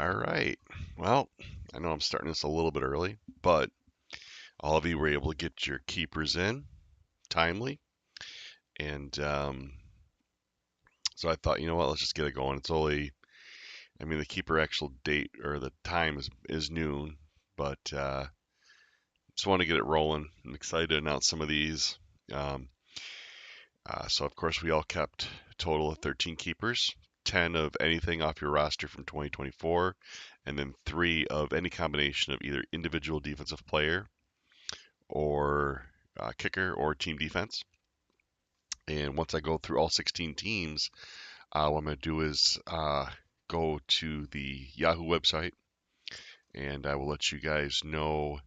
All right. Well, I know I'm starting this a little bit early, but all of you were able to get your keepers in timely. And so I thought, you know what, let's just get it going. The keeper actual date or the time is noon, but just want to get it rolling. I'm excited to announce some of these. Um, so, of course, we all kept a total of 13 keepers, 10 of anything off your roster from 2024, and then 3 of any combination of either individual defensive player or kicker or team defense. And once I go through all 16 teams, what I'm going to do is go to the Yahoo website and I will let you guys know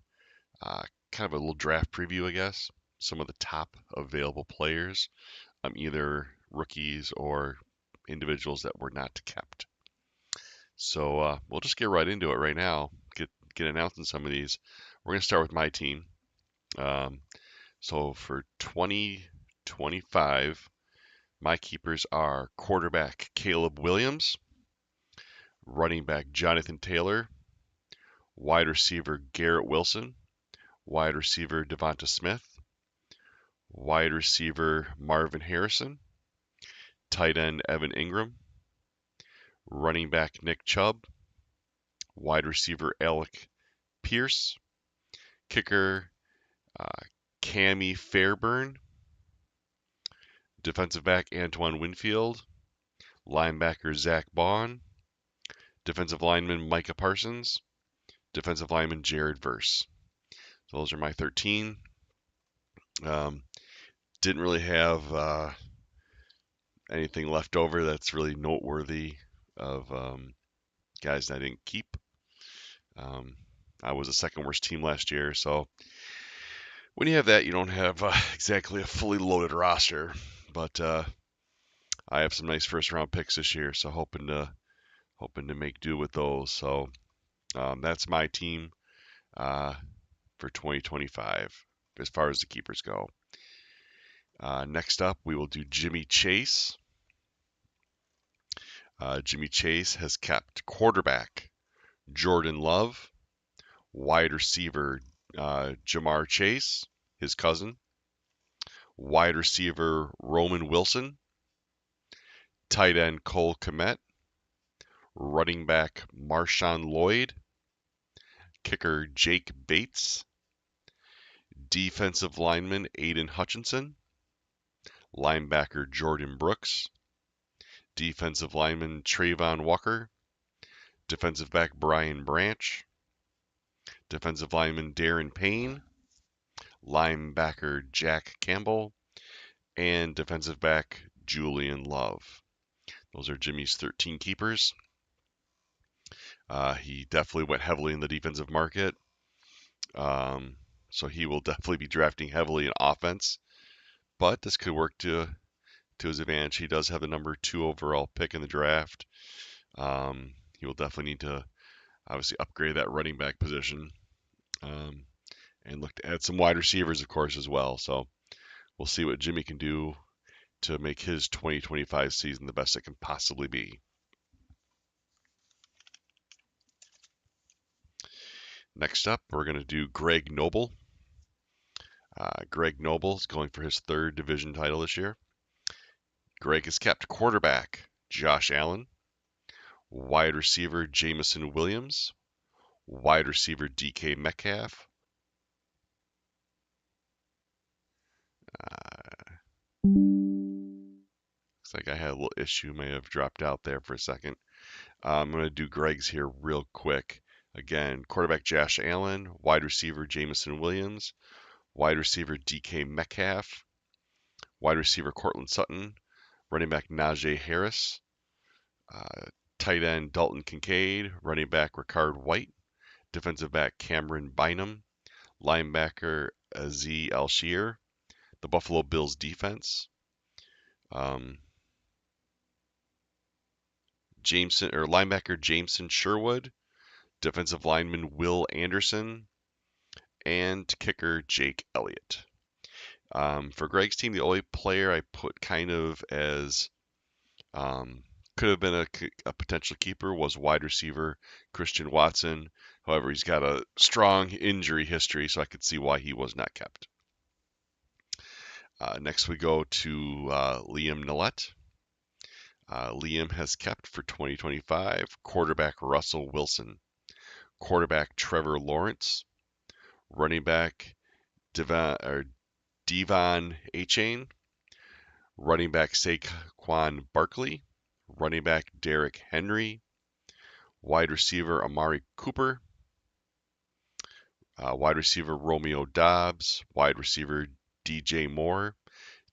uh, kind of a little draft preview, I guess, some of the top available players, either rookies or individuals that were not kept. So we'll just get right into it right now. Get announcing some of these. We're going to start with my team. So for 2025, my keepers are quarterback Caleb Williams, running back Jonathan Taylor, wide receiver Garrett Wilson, wide receiver Devonta Smith, wide receiver Marvin Harrison, tight end Evan Ingram, running back Nick Chubb, wide receiver Alec Pierce, kicker Cammy Fairburn, defensive back Antoine Winfield, linebacker Zach Bond, defensive lineman Micah Parsons, defensive lineman Jared Verse. So those are my 13. Didn't really have anything left over that's really noteworthy of guys that I didn't keep. I was the second worst team last year, so when you have that, you don't have exactly a fully loaded roster. But I have some nice first round picks this year, so hoping to make do with those. So that's my team for 2025 as far as the keepers go. Next up, we will do Jimmy Chase. Jimmy Chase has kept quarterback Jordan Love, wide receiver Jamar Chase, his cousin, wide receiver Roman Wilson, tight end Cole Kmet, running back Marshawn Lloyd, kicker Jake Bates, defensive lineman Aiden Hutchinson, linebacker Jordan Brooks, defensive lineman Trayvon Walker, defensive back Brian Branch, defensive lineman Darren Payne, linebacker Jack Campbell, and defensive back Julian Love. Those are Jimmy's 13 keepers. He definitely went heavily in the defensive market. So he will definitely be drafting heavily in offense. But this could work to his advantage. He does have the number 2 overall pick in the draft. He will definitely need to obviously upgrade that running back position. And look to add some wide receivers, of course, as well. So we'll see what Jimmy can do to make his 2025 season the best it can possibly be. Next up, we're going to do Greg Noble. Greg Noble is going for his 3rd division title this year. Greg has kept quarterback Josh Allen, wide receiver Jamison Williams, wide receiver DK Metcalf, looks like I had a little issue, may have dropped out there for a second. I'm going to do Greg's here real quick. Again, quarterback Josh Allen, wide receiver Jamison Williams, wide receiver DK Metcalf, wide receiver Cortland Sutton, running back Najee Harris, tight end Dalton Kincaid, running back Ricard White, defensive back Cameron Bynum, linebacker Aziz Al-Shir, the Buffalo Bills defense, linebacker Jameson Sherwood, defensive lineman Will Anderson, and kicker Jake Elliott. For Greg's team, the only player I put kind of as could have been a potential keeper was wide receiver Christian Watson. However, he's got a strong injury history, so I could see why he was not kept. Next, we go to Liam Nillett. Liam has kept for 2025 quarterback Russell Wilson, quarterback Trevor Lawrence, running back Devon Achane, running back Saquon Barkley, running back Derrick Henry, wide receiver Amari Cooper, wide receiver Romeo Doubs, wide receiver DJ Moore,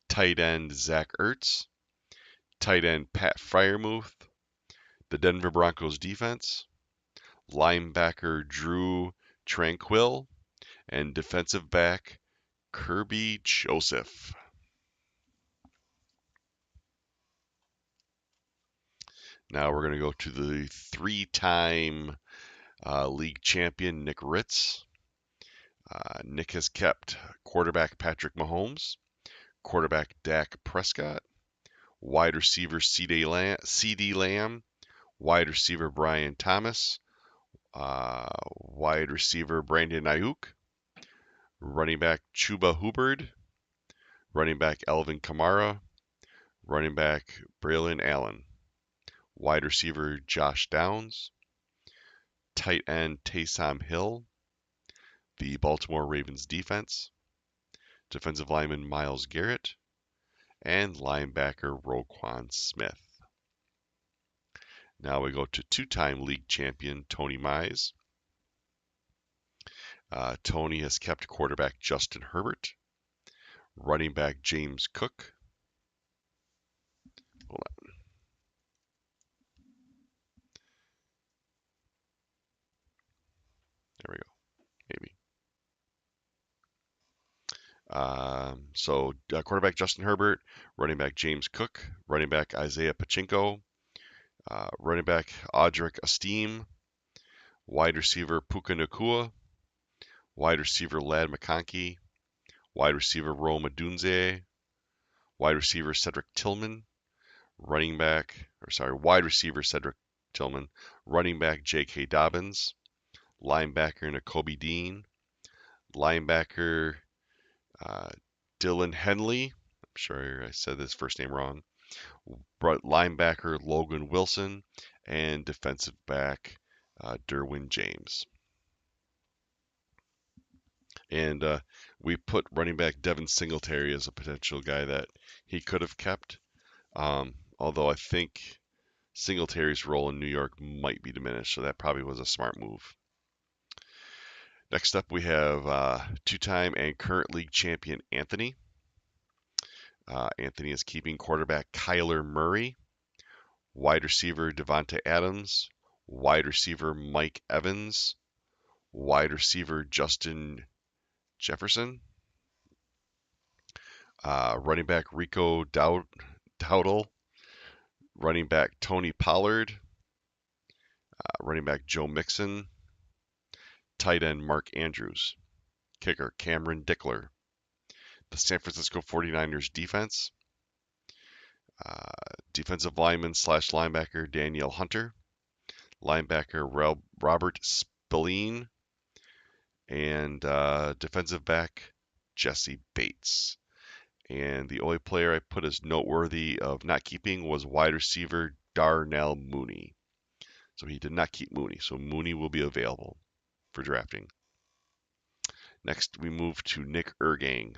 tight end Zach Ertz, tight end Pat Freiermuth, the Denver Broncos defense, linebacker Drew Tranquill, and defensive back Kirby Joseph. Now we're going to go to the three-time league champion Nick Ritz. Nick has kept quarterback Patrick Mahomes, quarterback Dak Prescott, wide receiver CeeDee Lamb, wide receiver Brian Thomas, wide receiver Brandon Ayuk, running back Chuba Hubbard, running back Alvin Kamara, running back Braylon Allen, wide receiver Josh Downs, tight end Taysom Hill, the Baltimore Ravens defense, defensive lineman Myles Garrett, and linebacker Roquan Smith. Now we go to two-time league champion Tony Mize. Tony has kept quarterback Justin Herbert, running back James Cook. Hold on. There we go. Maybe. Quarterback Justin Herbert, running back James Cook, running back Isaiah Pachinko, running back Audric Esteem, wide receiver Puka Nacua, wide receiver Ladd McConkey, wide receiver Rome Odunze, wide receiver Cedric Tillman, wide receiver Cedric Tillman, running back J.K. Dobbins, linebacker Nakobe Dean, linebacker Dylan Henley. I'm sure I said his first name wrong. Linebacker Logan Wilson, and defensive back Derwin James. And we put running back Devin Singletary as a potential guy that he could have kept. Although I think Singletary's role in New York might be diminished, so that probably was a smart move. Next up, we have two-time and current league champion Anthony. Anthony is keeping quarterback Kyler Murray, wide receiver Devontae Adams, wide receiver Mike Evans, wide receiver Justin Jefferson, running back Rico Dowdle, running back Tony Pollard, running back Joe Mixon, tight end Mark Andrews, kicker Cameron Dickler, the San Francisco 49ers defense, defensive lineman / linebacker Danielle Hunter, linebacker Robert Spillane, and defensive back Jesse Bates. And the only player I put as noteworthy of not keeping was wide receiver Darnell Mooney. So he did not keep Mooney. So Mooney will be available for drafting. Next, we move to Nick Ergang.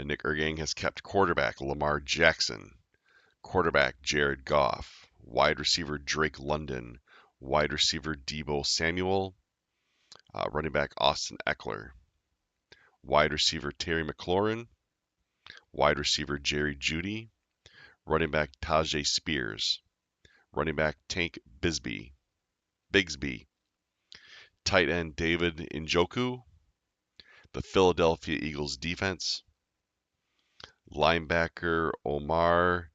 Nick Ergang has kept quarterback Lamar Jackson, quarterback Jared Goff, wide receiver Drake London, wide receiver Deebo Samuel, running back Austin Eckler, wide receiver Terry McLaurin, wide receiver Jerry Jeudy, running back Tajay Spears, running back Tank Bigsby, tight end David Njoku, the Philadelphia Eagles defense, linebacker Omar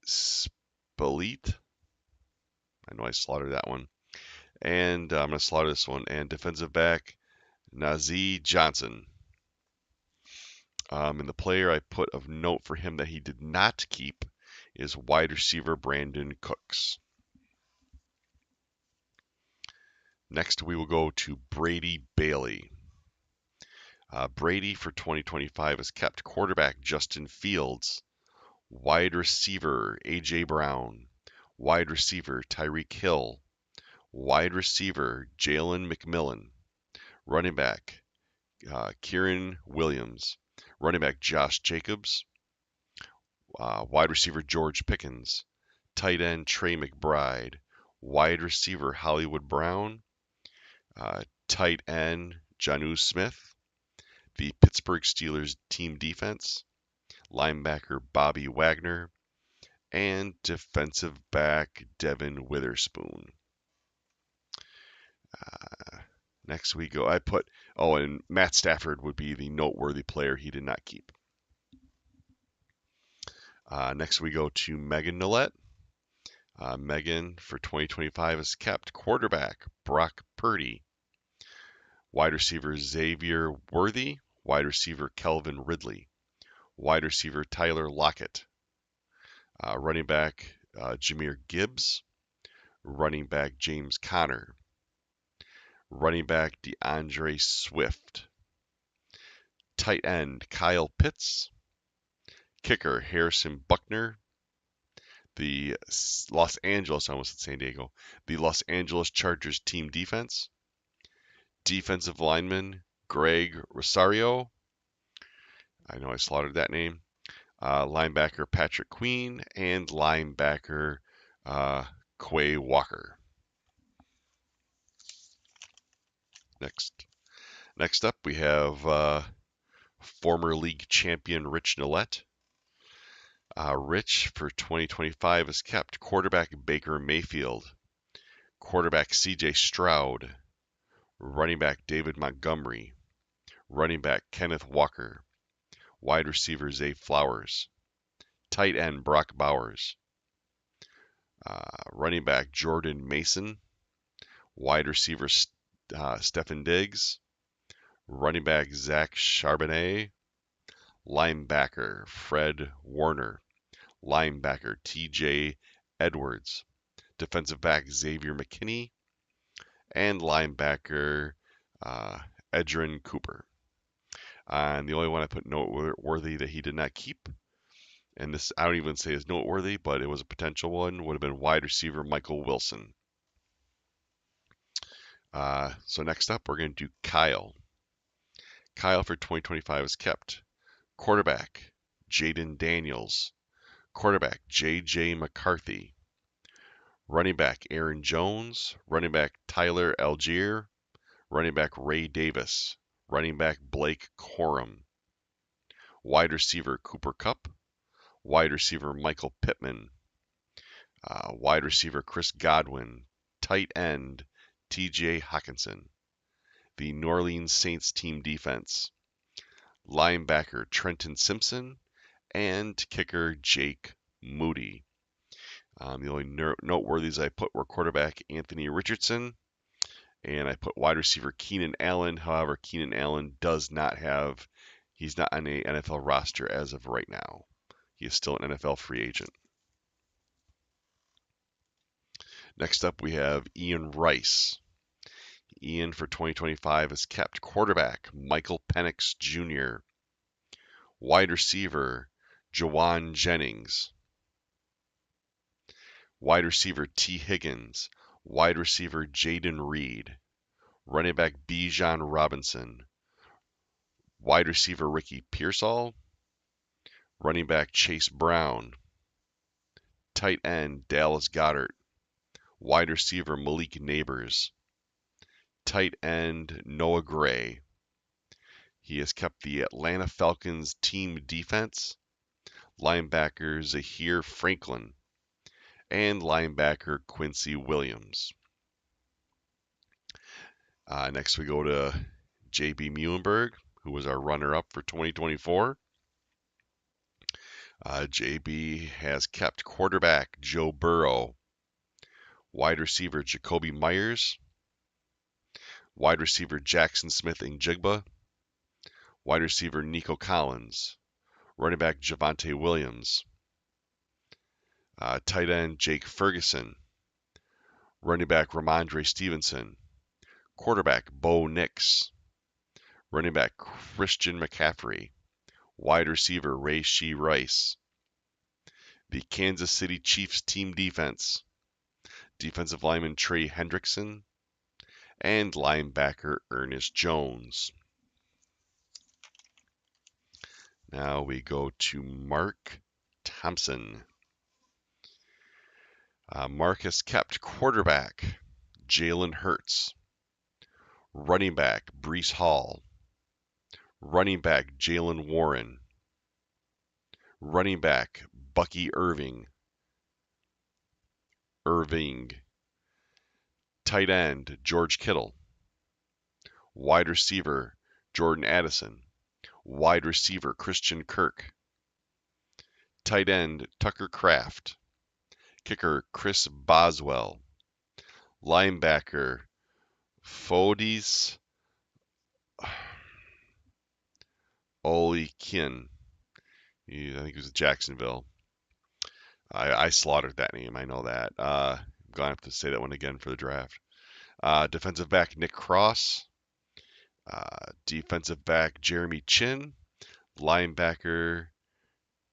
Spilett. I know I slaughtered that one. And I'm going to slaughter this one. And defensive back Nazeeh Johnson. And the player I put of note for him that he did not keep is wide receiver Brandon Cooks. Next, we will go to Brady Bailey. Brady for 2025 has kept quarterback Justin Fields, wide receiver A.J. Brown, wide receiver Tyreek Hill, wide receiver Jalen McMillan, running back Kieran Williams, running back Josh Jacobs, wide receiver George Pickens, tight end Trey McBride, wide receiver Hollywood Brown, tight end Jonnu Smith, the Pittsburgh Steelers team defense, linebacker Bobby Wagner, and defensive back Devin Witherspoon. Next we go. And Matt Stafford would be the noteworthy player he did not keep. Next we go to Megan Nolet. Megan for 2025 has kept quarterback Brock Purdy, wide receiver Xavier Worthy, wide receiver Kelvin Ridley, wide receiver Tyler Lockett, running back Jahmyr Gibbs, running back James Conner, running back DeAndre Swift, tight end Kyle Pitts, kicker Harrison Buckner, the Los Angeles Chargers team defense, defensive lineman Greg Rosario, I know I slaughtered that name, linebacker Patrick Queen, and linebacker Quay Walker. Next up, we have former league champion Rich Nolet. Rich for 2025 has kept quarterback Baker Mayfield, quarterback CJ Stroud, running back David Montgomery, running back Kenneth Walker, wide receiver Zay Flowers, tight end Brock Bowers, running back Jordan Mason, wide receiver Stefan Diggs, running back Zach Charbonnet, linebacker Fred Warner, linebacker TJ Edwards, defensive back Xavier McKinney, and linebacker Edrin Cooper. And the only one I put noteworthy that he did not keep, and this I don't even say is noteworthy, but it was a potential one, would have been wide receiver Michael Wilson. So next up, we're going to do Kyle. Kyle for 2025 is kept quarterback Jaden Daniels, quarterback J.J. McCarthy, running back Aaron Jones, running back Tyler Algier, running back Ray Davis, running back Blake Corum, wide receiver Cooper Kupp, wide receiver Michael Pittman, wide receiver Chris Godwin, tight end T.J. Hockenson, the New Orleans Saints team defense, linebacker Trenton Simpson, and kicker Jake Moody. The only noteworthies I put were quarterback Anthony Richardson, and I put wide receiver Keenan Allen. However, Keenan Allen he's not on a NFL roster as of right now. He is still an NFL free agent. Next up, we have Ian Rice. Ian for 2025 has kept quarterback Michael Penix Jr., wide receiver Jawan Jennings, wide receiver T. Higgins, wide receiver Jaden Reed, running back Bijan Robinson, wide receiver Ricky Pearsall, running back Chase Brown, tight end Dallas Goedert, wide receiver Malik Neighbors, tight end Noah Gray. He has kept the Atlanta Falcons team defense, linebacker Zahir Franklin, and linebacker Quincy Williams. Next we go to J.B. Muhlenberg, who was our runner-up for 2024. JB has kept quarterback Joe Burrow, wide receiver Jacoby Myers, wide receiver Jackson Smith-Njigba, wide receiver Nico Collins, running back Javonte Williams, Tight end Jake Ferguson. Running back Ramondre Stevenson. Quarterback Bo Nix. Running back Christian McCaffrey. Wide receiver Ray Shee Rice. The Kansas City Chiefs team defense. Defensive lineman Trey Hendrickson. And linebacker Ernest Jones. Now we go to Mark Thompson. Mark has kept quarterback Jalen Hurts. Running back Breece Hall. Running back Jalen Warren. Running back Bucky Irving. Tight end George Kittle. Wide receiver Jordan Addison. Wide receiver Christian Kirk. Tight end Tucker Kraft. Kicker Chris Boswell. Linebacker Fodis Olikin. I think he was at Jacksonville. I slaughtered that name. I know that. I'm going to have to say that one again for the draft. Defensive back Nick Cross. Defensive back Jeremy Chin. Linebacker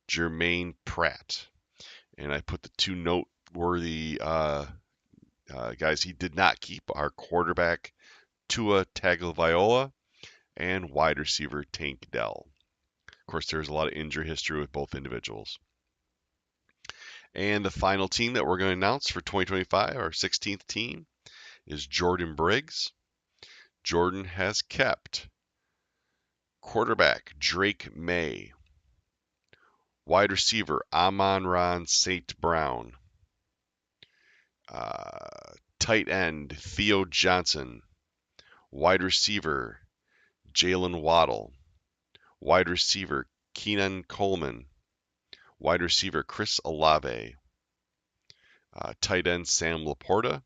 Jermaine Pratt. And I put the two noteworthy guys he did not keep are quarterback Tua Tagovailoa and wide receiver Tank Dell. Of course, there's a lot of injury history with both individuals. And the final team that we're going to announce for 2025, our 16th team, is Jordan Briggs. Jordan has kept quarterback Drake May, wide receiver Amon-Ra St. Brown, tight end Theo Johnson, wide receiver Jalen Waddle, wide receiver Keenan Coleman, wide receiver Chris Olave, tight end Sam Laporta,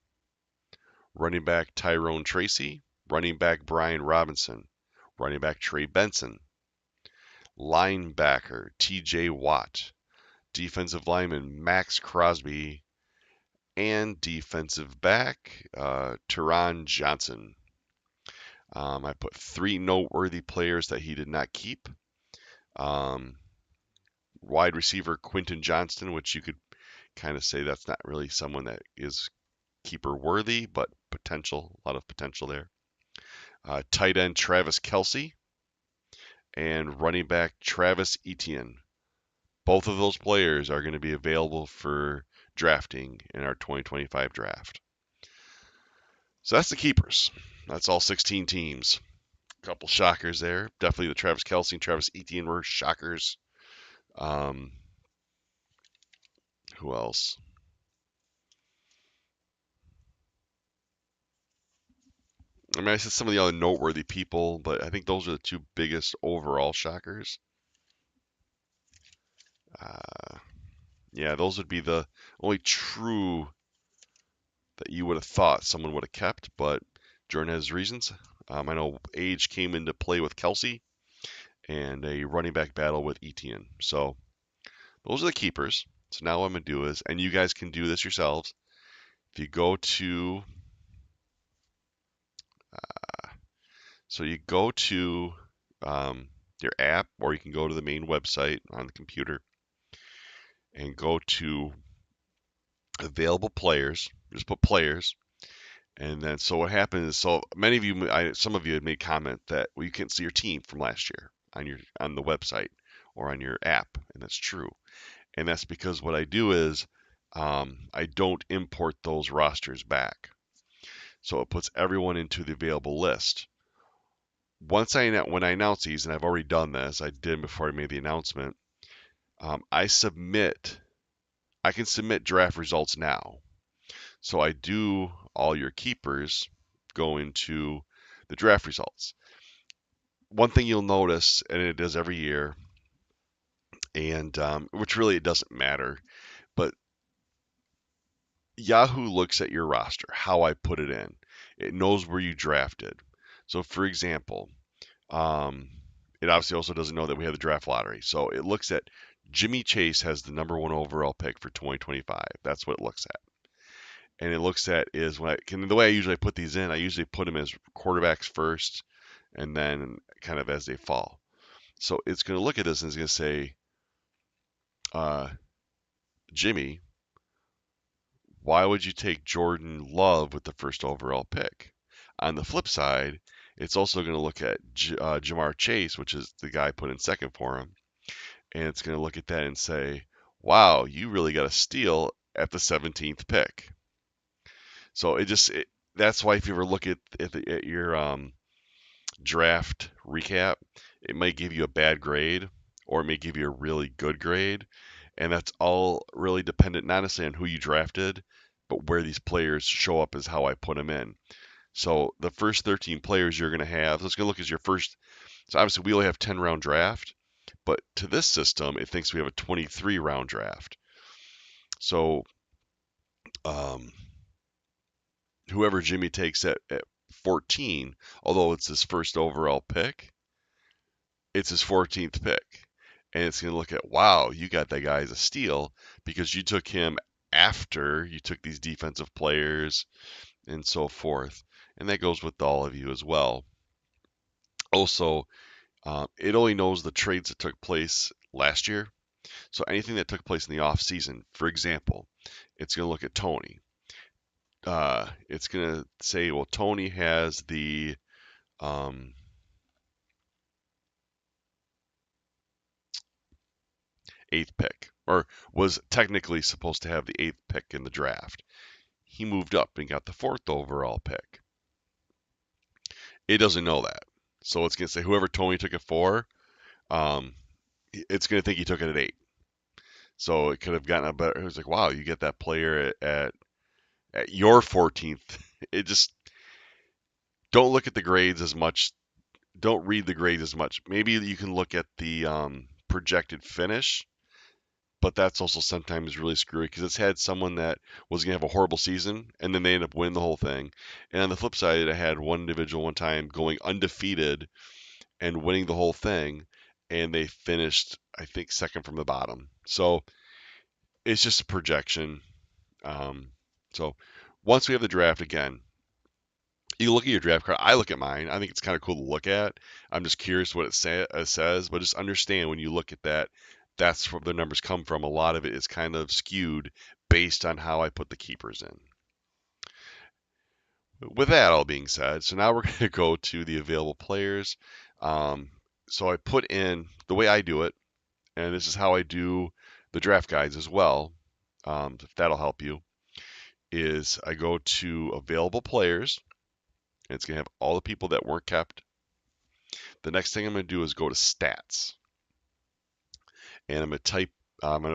running back Tyrone Tracy, running back Brian Robinson, running back Trey Benson, linebacker TJ Watt, defensive lineman Max Crosby, and defensive back Teron Johnson. I put three noteworthy players that he did not keep. Wide receiver Quentin Johnston, which you could kind of say that's not really someone that is keeper worthy, but potential, a lot of potential there. Tight end Travis Kelce and running back Travis Etienne. Both of those players are going to be available for drafting in our 2025 draft. So that's the keepers. That's all 16 teams. A couple shockers there. Definitely the Travis Kelce and Travis Etienne were shockers. Who else? I mean, I said some of the other noteworthy people, but I think those are the two biggest overall shockers. Yeah, those would be the only true that you would have thought someone would have kept, but Jordan has reasons. I know age came into play with Kelce and a running back battle with Etienne. So those are the keepers. So now what I'm going to do is, and you guys can do this yourselves, if you go to, your app, or you can go to the main website on the computer and go to available players. Just put players. And then, so what happens is, so many of you, some of you had made comment that, well, you can't see your team from last year on the website or on your app, and that's true. And that's because what I do is I don't import those rosters back. So it puts everyone into the available list. When I announce these, and I've already done this, I did before I made the announcement, I can submit draft results now. So I do all your keepers go into the draft results. One thing you'll notice, and it does every year, and which really it doesn't matter, but Yahoo looks at your roster, how I put it in. It knows where you drafted. So for example, it obviously also doesn't know that we have the draft lottery. So it looks at Jimmy Chase has the number one overall pick for 2025. That's what it looks at. And it looks at is the way I usually put these in, I usually put them as quarterbacks first and then kind of as they fall. So it's going to look at this and it's going to say, uh, Jimmy, why would you take Jordan Love with the first overall pick? On the flip side, it's also going to look at Jamar Chase, which is the guy put in second for him, and it's going to look at that and say, wow, you really got a steal at the 17th pick. So that's why if you ever look at your draft recap, it might give you a bad grade or it may give you a really good grade. And that's all really dependent not necessarily on who you drafted, but where these players show up is how I put them in. So the first 13 players you're going to have, so it's going to look as your first. So obviously we only have 10 round draft, but to this system, it thinks we have a 23 round draft. So um, whoever Jimmy takes at 14, although it's his first overall pick, it's his 14th pick. And it's going to look at, wow, you got that guy as a steal because you took him after you took these defensive players and so forth. And that goes with all of you as well. Also, it only knows the trades that took place last year. So anything that took place in the off season, for example, it's going to look at Tony. It's going to say, well, Tony has the eighth pick, or was technically supposed to have the eighth pick in the draft. He moved up and got the fourth overall pick. It doesn't know that. So it's going to say whoever Tony took it for, it's going to think he took it at 8. So it could have gotten a better. It was like, wow, you get that player at your 14th. It just don't look at the grades as much. Don't read the grades as much. Maybe you can look at the projected finish, but that's also sometimes really screwy because it's had someone that was going to have a horrible season and then they end up winning the whole thing. And on the flip side, I had one individual one time going undefeated and winning the whole thing, and they finished, I think, second from the bottom. So it's just a projection. So once we have the draft again, you look at your draft card. I look at mine. I think it's kind of cool to look at. I'm just curious what it says, but just understand when you look at that, that's where the numbers come from. A lot of it is kind of skewed based on how I put the keepers in. With that all being said, so now we're going to go to the available players. So I put in the way I do it, and this is how I do the draft guides as well. If that'll help you, is I go to available players. And it's going to have all the people that weren't kept. The next thing I'm going to do is go to stats. And I'm going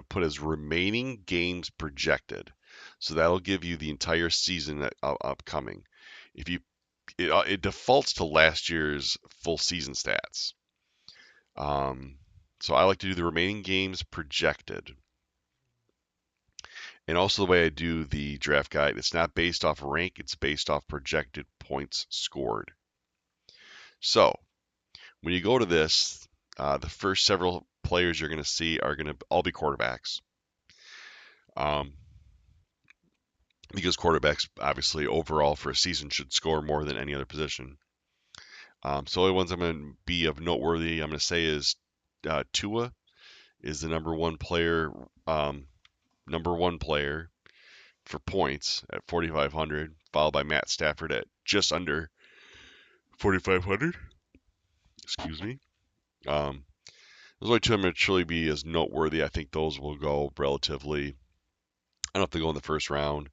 to put as remaining games projected. So that'll give you the entire season upcoming. It defaults to last year's full season stats. So I like to do the remaining games projected. And also the way I do the draft guide, it's not based off rank, it's based off projected points scored. So when you go to this, the first several players you're going to see are going to all be quarterbacks. Because quarterbacks, obviously, overall for a season should score more than any other position. So the only ones I'm going to be of noteworthy, I'm going to say is Tua is the number one player for points at 4,500, followed by Matt Stafford at just under 4,500. Excuse me. Those only two I'm going to truly be as noteworthy. I think those will go relatively. I don't know if they go in the first round.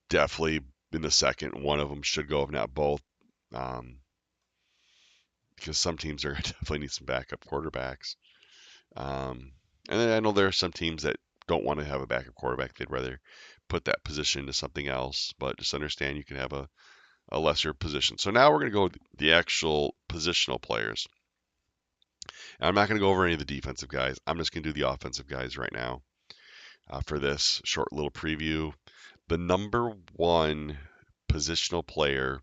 Definitely in the second. One of them should go, if not both. Because some teams are definitely need some backup quarterbacks. And then I know there are some teams that don't want to have a backup quarterback. They'd rather put that position into something else. But just understand you can have a lesser position. So now we're going to go with the actual positional players. And I'm not going to go over any of the defensive guys. I'm just going to do the offensive guys right now for this short little preview. The number one positional player,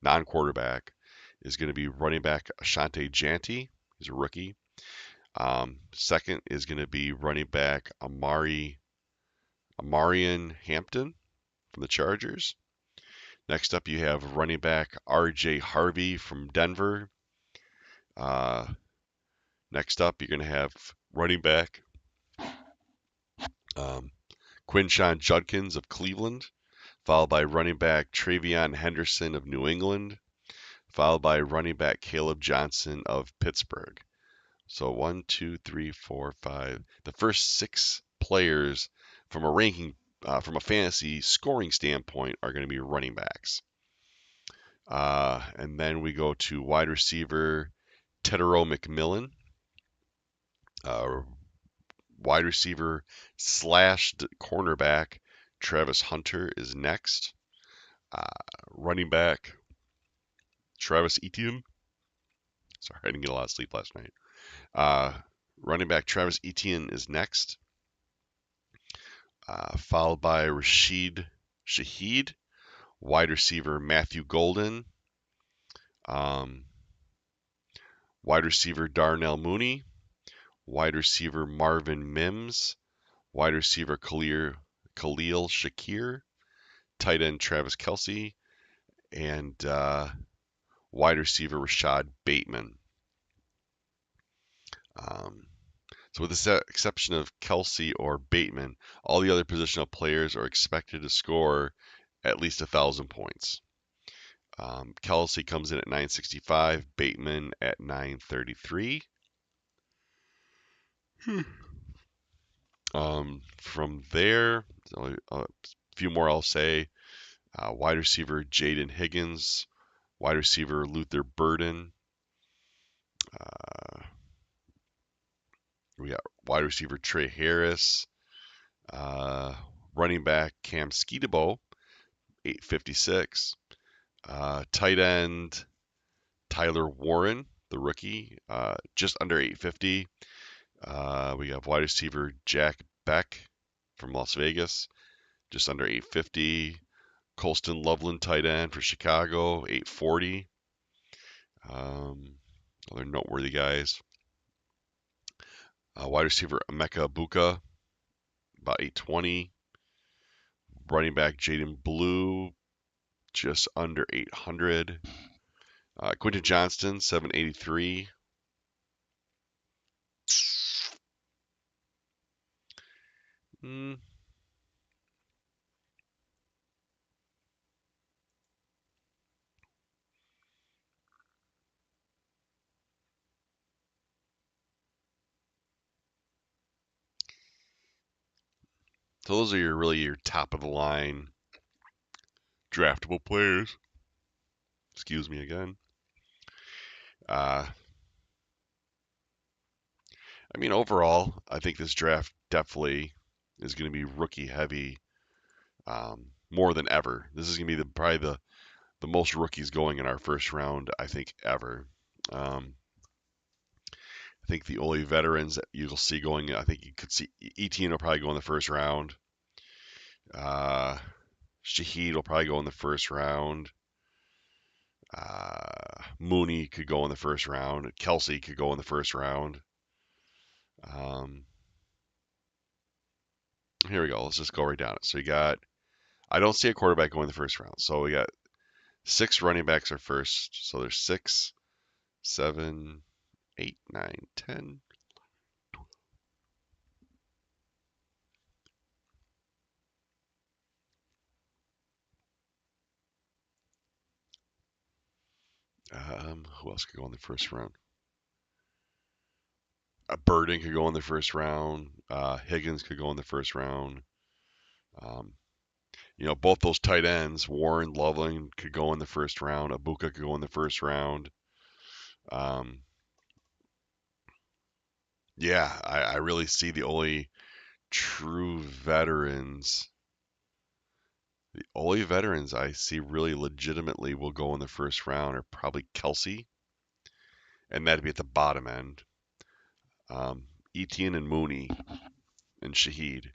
non-quarterback, is going to be running back Ashante Janty. He's a rookie. Second is going to be running back Amarian Hampton from the Chargers. Next up, you have running back R.J. Harvey from Denver. Uh, Next up, you're going to have running back um, Quinshawn Judkins of Cleveland, followed by running back Travion Henderson of New England, followed by running back Caleb Johnson of Pittsburgh. So 1, 2, 3, 4, 5. The first 6 players from a from a fantasy scoring standpoint, are going to be running backs. And then we go to wide receiver Tedero McMillan. Wide receiver / cornerback Travis Hunter is next. Running back Travis Etienne. Sorry, I didn't get a lot of sleep last night. Running back Travis Etienne is next, followed by Rashid Shaheed. Wide receiver Matthew Golden. Wide receiver Darnell Mooney. Wide receiver Marvin Mims. Wide receiver Khalil Shakir. Tight end Travis Kelce. And wide receiver Rashad Bateman. So with the exception of Kelce or Bateman, all the other positional players are expected to score at least 1,000 points. Kelce comes in at 965, Bateman at 933. From there, a few more I'll say. Wide receiver Jaden Higgins, wide receiver Luther Burden. We got wide receiver Trey Harris, running back Cam Skeetabo, 856. Tight end Tyler Warren, the rookie, just under 850. We have wide receiver Jack Beck from Las Vegas, just under 850. Colston Loveland, tight end for Chicago, 840. Other noteworthy guys. Wide receiver Emeka Buka, about 820. Running back Jaden Blue, just under 800. Quentin Johnston, 783. So those are your top of the line draftable players. Excuse me again. I mean, overall, I think this draft definitely is going to be rookie heavy, more than ever. This is going to be probably the most rookies going in our first round, I think, ever. I think the only veterans that you'll see going, I think you could see Etienne will probably go in the first round. Shaheed will probably go in the first round. Mooney could go in the first round. Kelce could go in the first round. Here we go. Let's just go right down it. So I don't see a quarterback going in the first round. So we got 6 running backs are first. So there's 6, 7, 8, 9, 10. Who else could go in the first round? Burden could go in the first round. Higgins could go in the first round. Both those tight ends, Warren, Loveland, could go in the first round. Abuka could go in the first round. Yeah, I really see the only true veterans. The only veterans I see really legitimately will go in the first round are probably Kelce, and that'd be at the bottom end. Etienne and Mooney and Shaheed.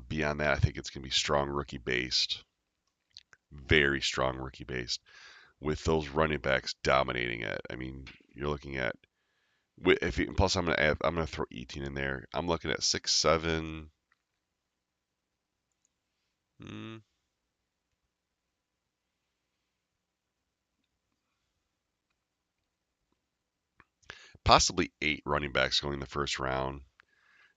Beyond that, I think it's going to be strong rookie based. Very strong rookie based, with those running backs dominating it. I mean, you're looking at If you, plus I'm gonna throw 18 in there. I'm looking at 6, 7, hmm, possibly 8 running backs going in the first round.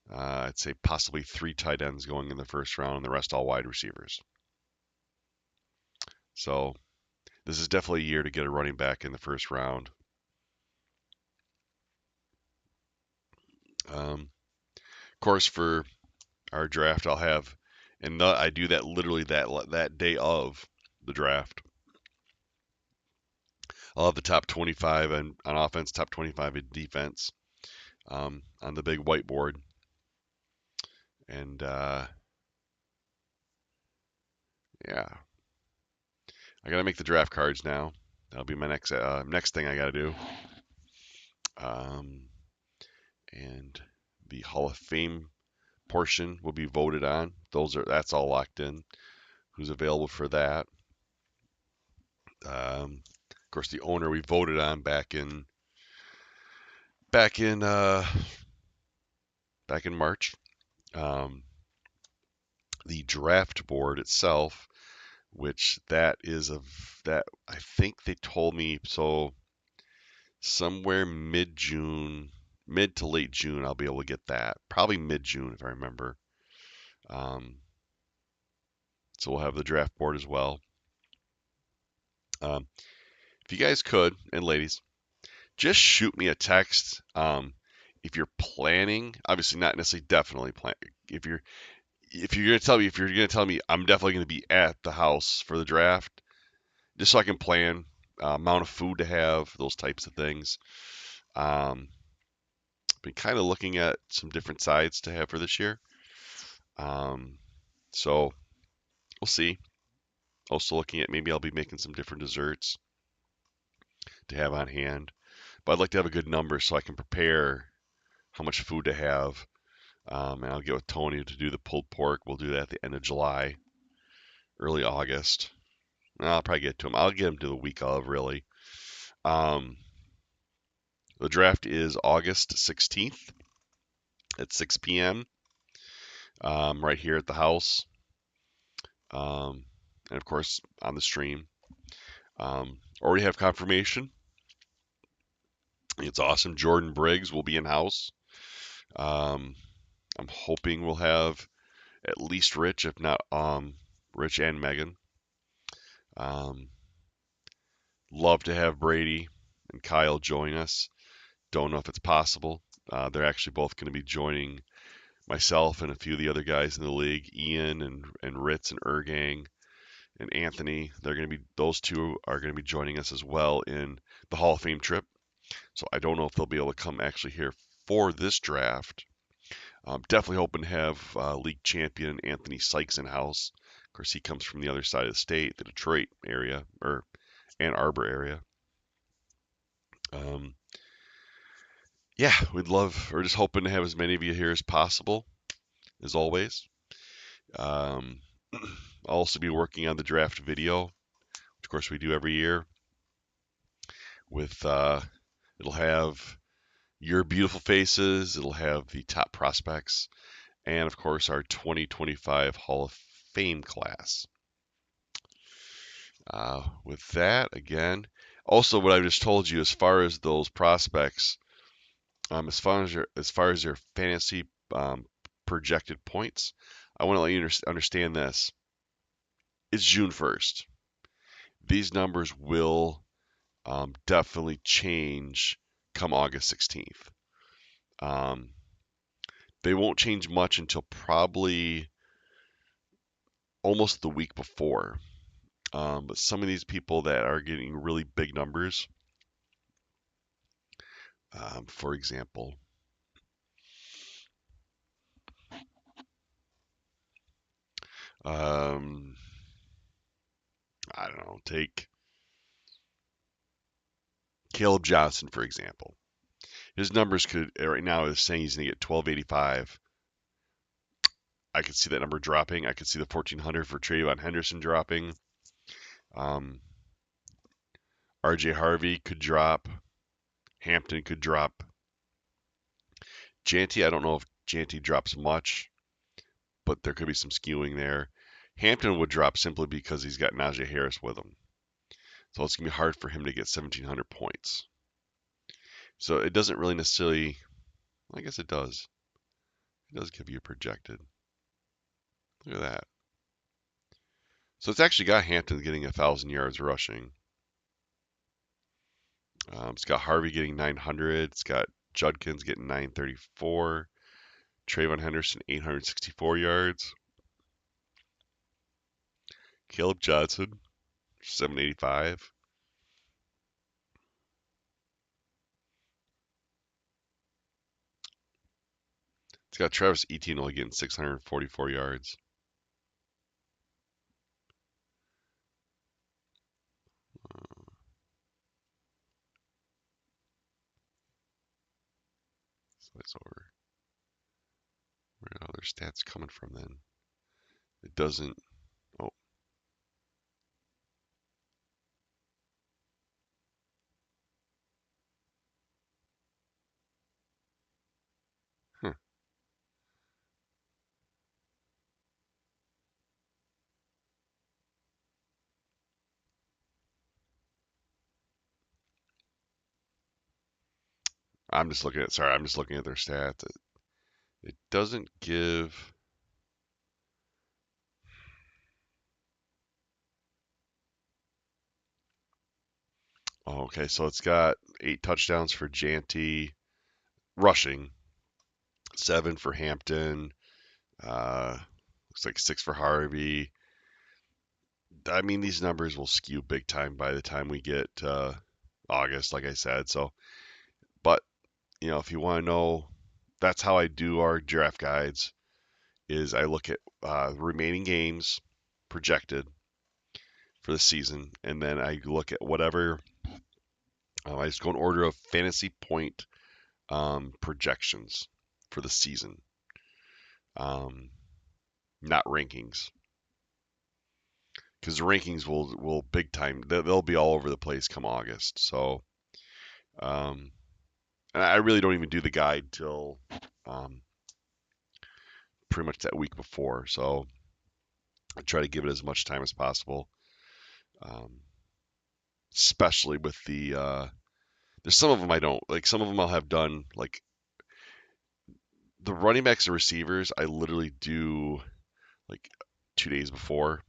I'd say possibly 3 tight ends going in the first round, and the rest all wide receivers. So this is definitely a year to get a running back in the first round. Of course, for our draft, I'll have, and I do that literally that day of the draft. I'll have the top 25 on offense, top 25 in defense on the big whiteboard, and yeah, I gotta make the draft cards now. That'll be my next thing I gotta do. Um, and the Hall of Fame portion will be voted on. That's all locked in. Who's available for that? Of course, the owner we voted on back in uh, back in March. Um, the draft board itself, which that I think they told me so somewhere mid June, mid to late June, I'll be able to get that. Probably mid June if I remember. Um, so we'll have the draft board as well. Um, if you guys could, and ladies, just shoot me a text. If you're planning, obviously not necessarily definitely plan. If you're if you're gonna tell me I'm definitely gonna be at the house for the draft, just so I can plan amount of food to have, those types of things. Um, been kind of looking at some different sides to have for this year. Um, so we'll see. Also looking at maybe I'll be making some different desserts to have on hand. But I'd like to have a good number so I can prepare how much food to have. And I'll get with Tony to do the pulled pork. We'll do that at the end of July, early August. I'll probably get to him. I'll get him to the week of, really. Um, the draft is August 16th at 6 p.m. Right here at the house. And of course, on the stream. Already have confirmation. It's awesome. Jordan Briggs will be in house. Um, I'm hoping we'll have at least Rich, if not Rich and Megan. Um, love to have Brady and Kyle join us. Don't know if it's possible. They're actually both going to be joining myself and a few of the other guys in the league, Ian and Ritz and Ergang and Anthony. Those two are going to be joining us as well in the Hall of Fame trip. So I don't know if they'll be able to come actually here for this draft. Definitely hoping to have league champion Anthony Sykes in house. Of course, he comes from the other side of the state, the Detroit area or Ann Arbor area. Um, yeah, we're just hoping to have as many of you here as possible, as always. Um, I'll also be working on the draft video, which of course we do every year. It'll have your beautiful faces, it'll have the top prospects, and of course our 2025 Hall of Fame class. With that, again, also what I just told you as far as those prospects, as far as their fantasy projected points, I want to let you understand this. It's June 1st. These numbers will definitely change come August 16th. Um, they won't change much until probably almost the week before. But some of these people that are getting really big numbers, for example, um, I don't know, take Caleb Johnson, for example. His numbers could, right now, is saying he's going to get 1285. I could see that number dropping. I could see the 1400 for Trayvon Henderson dropping. Um, RJ Harvey could drop. Hampton could drop. Janty, I don't know if Janty drops much, but there could be some skewing there. Hampton would drop simply because he's got Najee Harris with him. So it's going to be hard for him to get 1,700 points. So it doesn't really necessarily, I guess it does. It does give you a projected. Look at that. So it's actually got Hampton getting 1,000 yards rushing. It's got Harvey getting 900. It's got Judkins getting 934. Trayvon Henderson 864 yards. Caleb Johnson 785. It's got Travis Etienne only getting 644 yards. Slice over. Where are other stats coming from then? It doesn't. Oh. Huh. I'm just looking at. Sorry, I'm just looking at their stats. It doesn't give. Oh, okay, so it's got 8 touchdowns for Janty rushing, 7 for Hampton. Looks like 6 for Harvey. I mean, these numbers will skew big time by the time we get August, like I said. So, but if you want to know, that's how I do our draft guides. Is I look at remaining games projected for the season, and then I look at whatever. I just go in order of fantasy point projections for the season, not rankings, because the rankings will big time. They'll be all over the place come August. So, and I really don't even do the guide till pretty much that week before. So I try to give it as much time as possible, especially with the. There's some of them I don't like. Some of them I'll have done like the running backs and receivers. I literally do like 2 days before.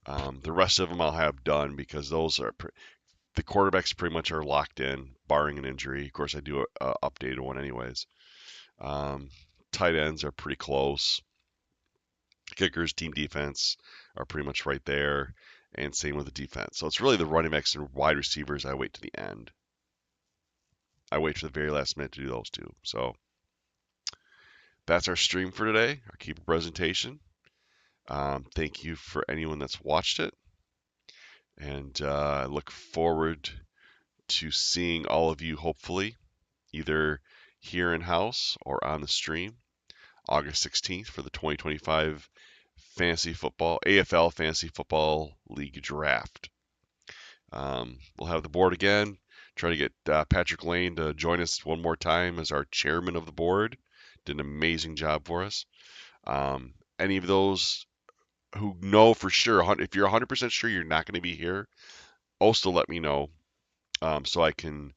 The rest of them I'll have done because those are the quarterbacks pretty much are locked in, barring an injury. Of course, I do a updated one anyways. Tight ends are pretty close. Kickers, team defense are pretty much right there, and same with the defense. So it's really the running backs and wide receivers I wait to the end. I wait to the very last minute to do those two. So that's our stream for today, our keeper presentation. Thank you for anyone that's watched it. And I look forward to seeing all of you, hopefully, either here in house or on the stream, August 16th for the 2025 Fantasy Football AFL Fantasy Football League Draft. We'll have the board again. Try to get Patrick Lane to join us one more time as our chairman of the board. Did an amazing job for us. Any of those who know for sure, if you're 100% sure you're not going to be here, also let me know so I can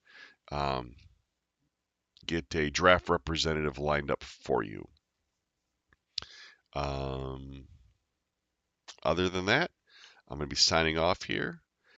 get a draft representative lined up for you. Other than that, I'm going to be signing off here.